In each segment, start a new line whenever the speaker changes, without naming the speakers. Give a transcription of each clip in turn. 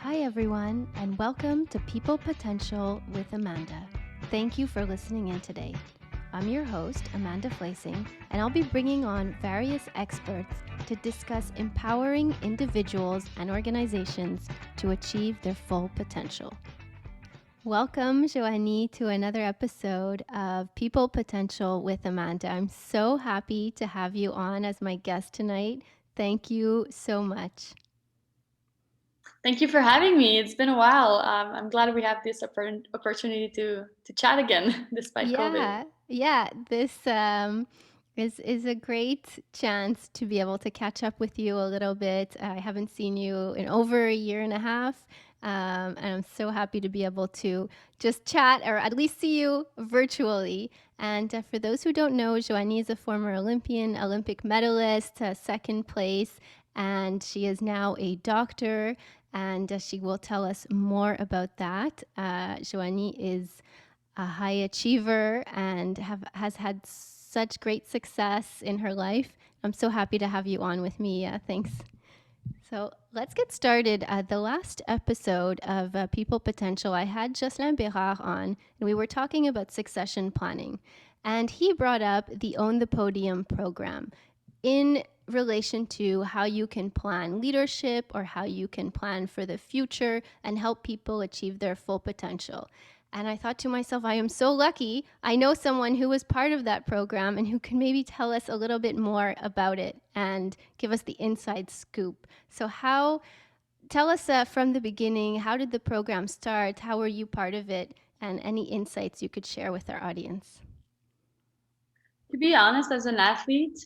Hi, everyone, and welcome to People Potential with Amanda. Thank you for listening in today. I'm your host, Amanda Fleising, and I'll be bringing on various experts to discuss empowering individuals and organizations to achieve their full potential. Welcome, Joannie, to another episode of People Potential with Amanda. I'm so happy to have you on as my guest tonight. Thank you so much.
Thank you for having me. It's been a while. I'm glad we have this opportunity to chat again, despite COVID.
Yeah. This is a great chance to be able to catch up with you a little bit. I haven't seen you in over a year and a half, and I'm so happy to be able to just chat or at least see you virtually. And for those who don't know, Joannie is a former Olympian, Olympic medalist, second place, and she is now a doctor. And she will tell us more about that. Joannie is a high achiever and has had such great success in her life. I'm so happy to have you on with me. Thanks. So let's get started. The last episode of People Potential, I had Jocelyn Bérard on, and we were talking about succession planning. And he brought up the Own the Podium program in relation to how you can plan leadership or how you can plan for the future and help people achieve their full potential. And I thought to myself, I am so lucky. I know someone who was part of that program and who can maybe tell us a little bit more about it and give us the inside scoop. So, tell us from the beginning, how did the program start? How were you part of it? And any insights you could share with our audience?
To be honest, as an athlete,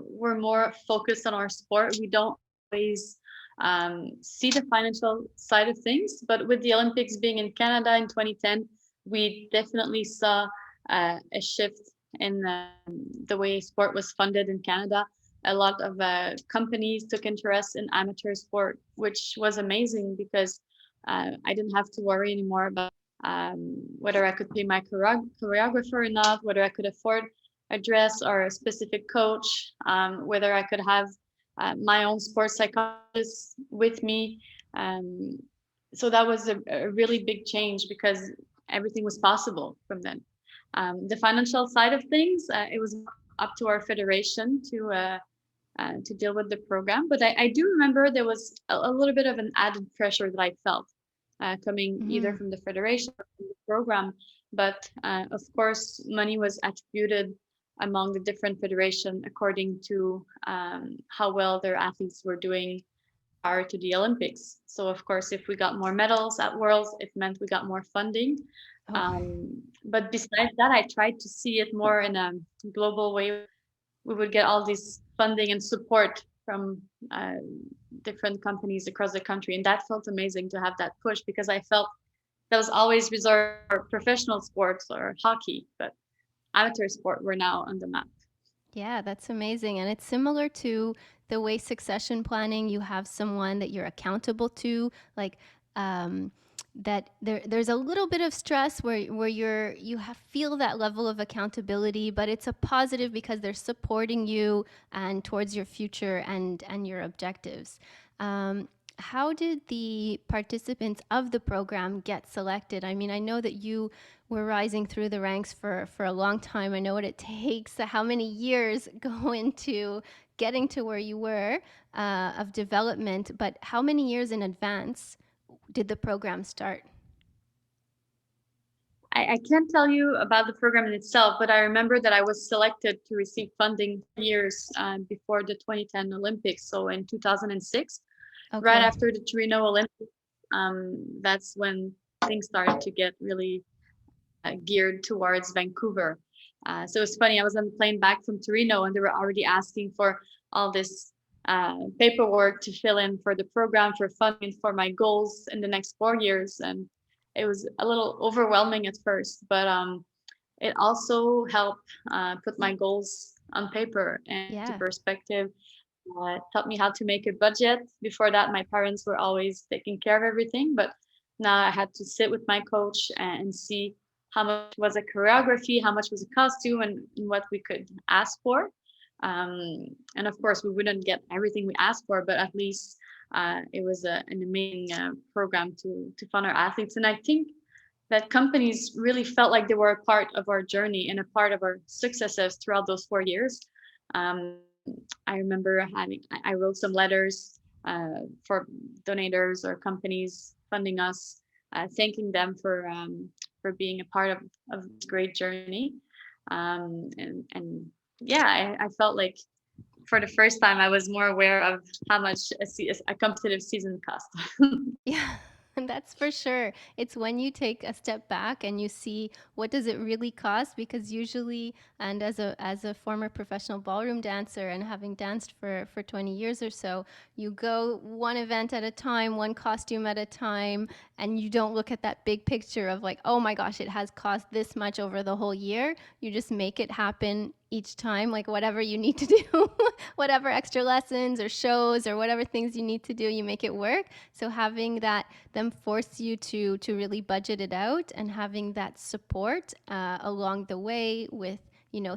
we're more focused on our sport. We don't always see the financial side of things. But with the Olympics being in Canada in 2010, we definitely saw a shift in the way sport was funded in Canada. A lot of companies took interest in amateur sport, which was amazing because I didn't have to worry anymore about whether I could pay my choreographer enough, whether I could afford a dress or a specific coach, whether I could have my own sports psychologist with me. Um, so that was a really big change because everything was possible from then. The financial side of things, it was up to our federation to deal with the program. But I do remember there was a little bit of an added pressure that I felt coming either
Mm-hmm.
from the federation or from the program. But of course, money was attributed among the different federation according to how well their athletes were doing prior to the Olympics. So of course, if we got more medals at Worlds, it meant we got more funding.
Oh,
But besides that, I tried to see it more in a global way. We would get all this funding and support from different companies across the country, and that felt amazing to have that push because I felt that was always reserved for professional sports or hockey, but amateur sport were now on the map.
yeah, that's amazing. And it's similar to the way succession planning, you have someone that you're accountable to, like um, that there's a little bit of stress where feel that level of accountability, but it's a positive because they're supporting you and towards your future and your objectives. Um, how did the participants of the program get selected? I mean, I know that you were rising through the ranks for a long time. I know what it takes, how many years go into getting to where you were of development, but how many years in advance did the program start?
I can't tell you about the program in itself, but I remember that I was selected to receive funding years before the 2010 Olympics. So in 2006, right
Okay.
after the Torino Olympics, that's when things started to get really geared towards Vancouver. So it's funny, I was on the plane back from Torino and they were already asking for all this paperwork to fill in for the program, for funding, for my goals in the next 4 years. And it was a little overwhelming at first, but it also helped put my goals on paper and into
Yeah.
perspective. It taught me how to make a budget. Before that, my parents were always taking care of everything, but now I had to sit with my coach and see how much was a choreography, how much was a costume, and what we could ask for. And of course, we wouldn't get everything we asked for, but at least It was an amazing program to fund our athletes, and I think that companies really felt like they were a part of our journey and a part of our successes throughout those 4 years. Um, I remember I wrote some letters for donators or companies funding us, thanking them for being a part of this great journey. And yeah, I felt like for the first time I was more aware of how much a competitive season costs.
Yeah, that's for sure. It's when you take a step back and you see what does it really cost, because usually, and as a former professional ballroom dancer and having danced for 20 years or so, you go one event at a time, one costume at a time, and you don't look at that big picture of like, oh my gosh, it has cost this much over the whole year. You just make it happen each time, like whatever you need to do, whatever extra lessons or shows or whatever things you need to do, you make it work. So having that, them force you to really budget it out, and having that support along the way with,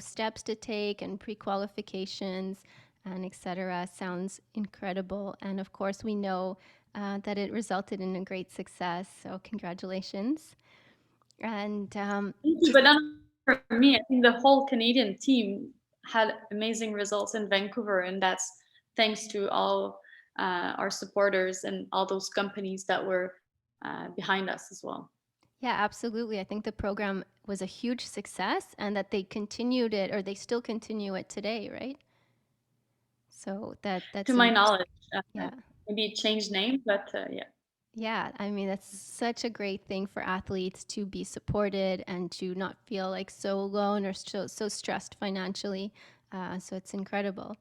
steps to take and pre-qualifications and etc. sounds incredible. And of course, we know that it resulted in a great success. So congratulations. And
Thank you.
just
But not for me, I think the whole Canadian team had amazing results in Vancouver, and that's thanks to all our supporters and all those companies that were behind us as well.
Yeah, absolutely. I think the program was a huge success, and that they continued it, or they still continue it today, right? So
To
that's
my
an
knowledge,
yeah.
maybe it changed name, but yeah.
Yeah, I mean, that's such a great thing for athletes to be supported and to not feel like so alone or so stressed financially. So it's incredible.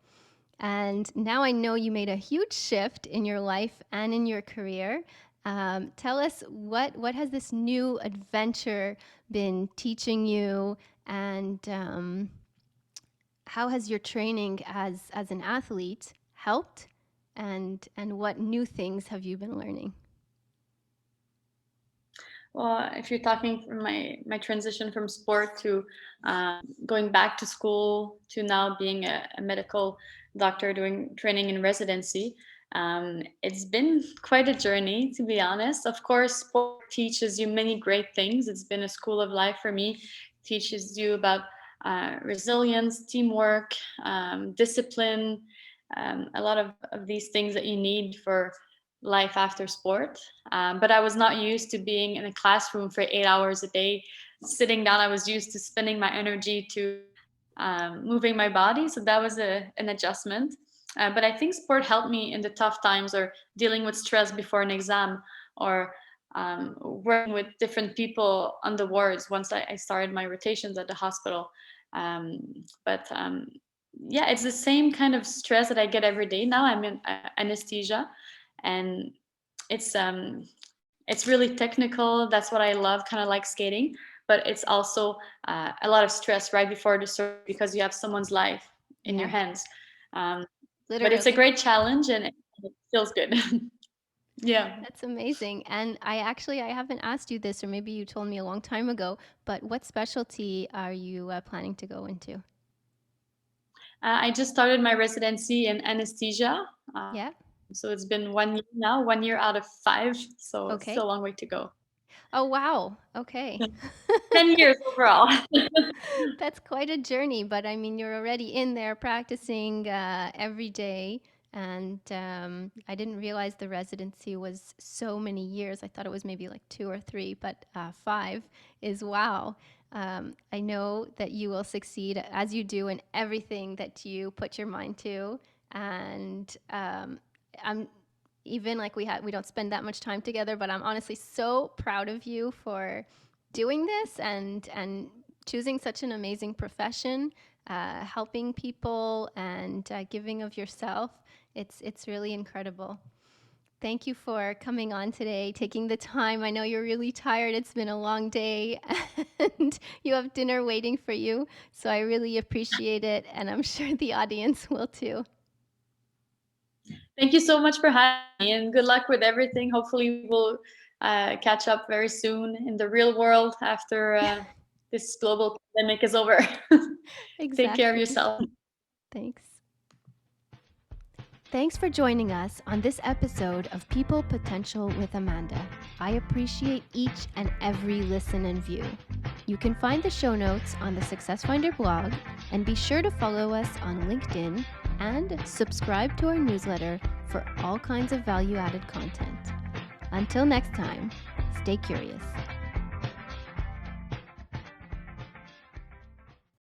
And now I know you made a huge shift in your life and in your career. Tell us, what has this new adventure been teaching you, and how has your training as an athlete helped, and what new things have you been learning?
Well, if you're talking from my transition from sport to going back to school to now being a medical doctor doing training in residency, it's been quite a journey, to be honest. Of course, sport teaches you many great things. It's been a school of life for me. Teaches you about resilience, teamwork, discipline, a lot of these things that you need for life after sport. But I was not used to being in a classroom for 8 hours a day, sitting down. I was used to spending my energy to moving my body. So that was an adjustment. But I think sport helped me in the tough times, or dealing with stress before an exam, or working with different people on the wards once I started my rotations at the hospital. But yeah, it's the same kind of stress that I get every day now. I'm in anesthesia, and it's um it's really technical. That's what I love, kind of like skating, but it's also a lot of stress right before the surgery because you have someone's life in your
Yeah,
hands. um, but it's a
literally.
great challenge, and it feels good. Yeah.
That's amazing. And I haven't asked you this, or maybe you told me a long time ago, but what specialty are you planning to go into?
I just started my residency in anesthesia,
Yeah.
so it's been 1 year now, 1 year out of 5, so
Okay.
still a long way to go.
Oh, wow. Okay.
10 years overall.
That's quite a journey, but I mean, you're already in there practicing every day. And I didn't realize the residency was so many years. I thought it was maybe like 2 or 3, but 5 is wow. I know that you will succeed, as you do in everything that you put your mind to. And I'm even like we don't spend that much time together, but I'm honestly so proud of you for doing this, and choosing such an amazing profession, helping people, and giving of yourself. It's really incredible. Thank you for coming on today, taking the time. I know you're really tired. It's been a long day, and you have dinner waiting for you. So I really appreciate it, and I'm sure the audience will too.
Thank you so much for having me, and good luck with everything. Hopefully, we'll catch up very soon in the real world after this global pandemic is over. Take care of
Exactly.
yourself.
Thanks. Thanks for joining us on this episode of People Potential with Amanda. I appreciate each and every listen and view. You can find the show notes on the SuccessFinder blog, and be sure to follow us on LinkedIn and subscribe to our newsletter for all kinds of value-added content. Until next time, stay curious.